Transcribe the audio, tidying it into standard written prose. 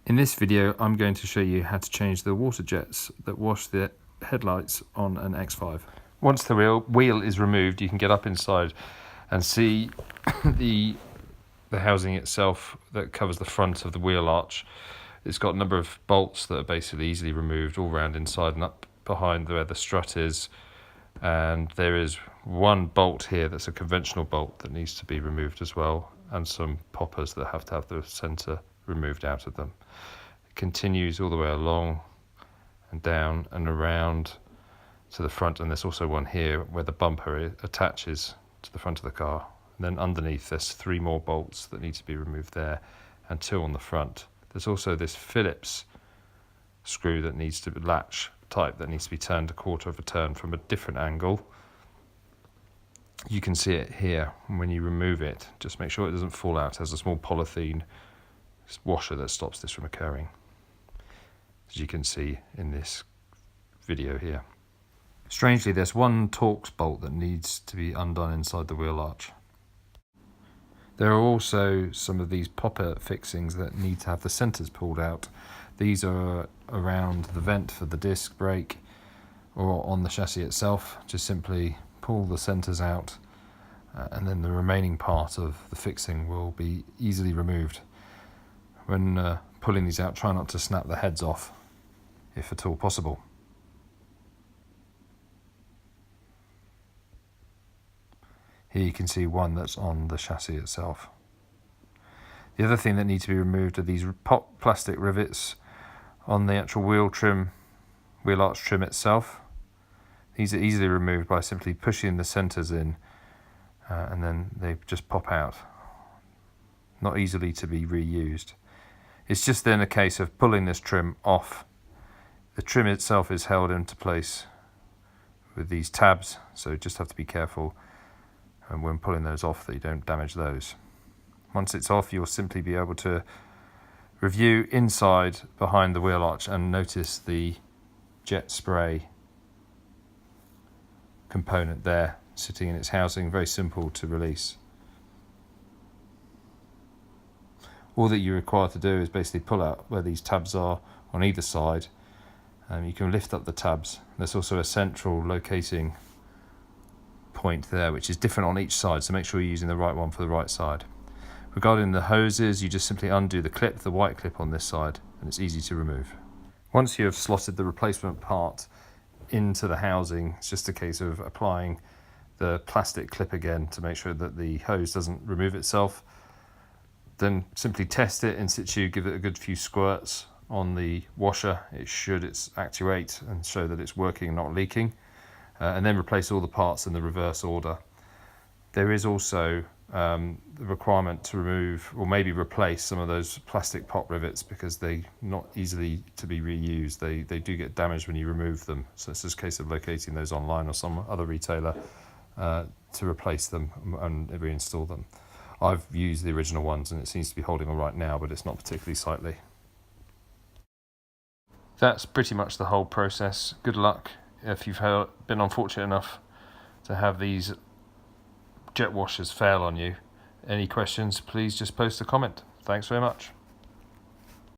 In this video, I'm going to show you how to change the water jets that wash the headlights on an X5. Once the wheel is removed, you can get up inside and see the housing itself that covers the front of the wheel arch. It's got a number of bolts that are basically easily removed all round inside and up behind where the strut is. And there is one bolt here that's a conventional bolt that needs to be removed as well, and some poppers that have to have the centre removed out of them. It continues all the way along and down and around to the front, and there's also one here where the bumper attaches to the front of the car. And then underneath there's 3 more bolts that need to be removed there and 2 on the front. There's also this Phillips screw that needs to be latch type that needs to be turned a quarter of a turn from a different angle. You can see it here. When you remove it, just make sure it doesn't fall out. It has a small polythene washer that stops this from occurring, as you can see in this video here. Strangely, there's one Torx bolt that needs to be undone inside the wheel arch. There are also some of these popper fixings that need to have the centres pulled out. These are around the vent for the disc brake or on the chassis itself. Just simply pull the centres out and then the remaining part of the fixing will be easily removed. When pulling these out, try not to snap the heads off if at all possible. Here you can see one that's on the chassis itself. The other thing that needs to be removed are these plastic rivets on the actual wheel arch trim itself. These are easily removed by simply pushing the centres in and then they just pop out. Not easily to be reused. It's just then a case of pulling this trim off. The trim itself is held into place with these tabs, so just have to be careful and when pulling those off that you don't damage those. Once it's off, you'll simply be able to review inside behind the wheel arch and notice the jet spray component there sitting in its housing. Very simple to release. All that you're required to do is basically pull out where these tabs are on either side. You can lift up the tabs. There's also a central locating point there which is different on each side, so make sure you're using the right one for the right side. Regarding the hoses, you just simply undo the clip, the white clip on this side, and it's easy to remove. Once you have slotted the replacement part into the housing, it's just a case of applying the plastic clip again to make sure that the hose doesn't remove itself. Then simply test it in situ, give it a good few squirts on the washer. It should actuate and show that it's working and not leaking. And then replace all the parts in the reverse order. There is also the requirement to remove or maybe replace some of those plastic pop rivets because they're not easily to be reused. They do get damaged when you remove them. So it's just a case of locating those online or some other retailer to replace them and reinstall them. I've used the original ones and it seems to be holding all right now, but it's not particularly sightly. That's pretty much the whole process. Good luck if you've been unfortunate enough to have these jet washers fail on you. Any questions, please just post a comment. Thanks very much.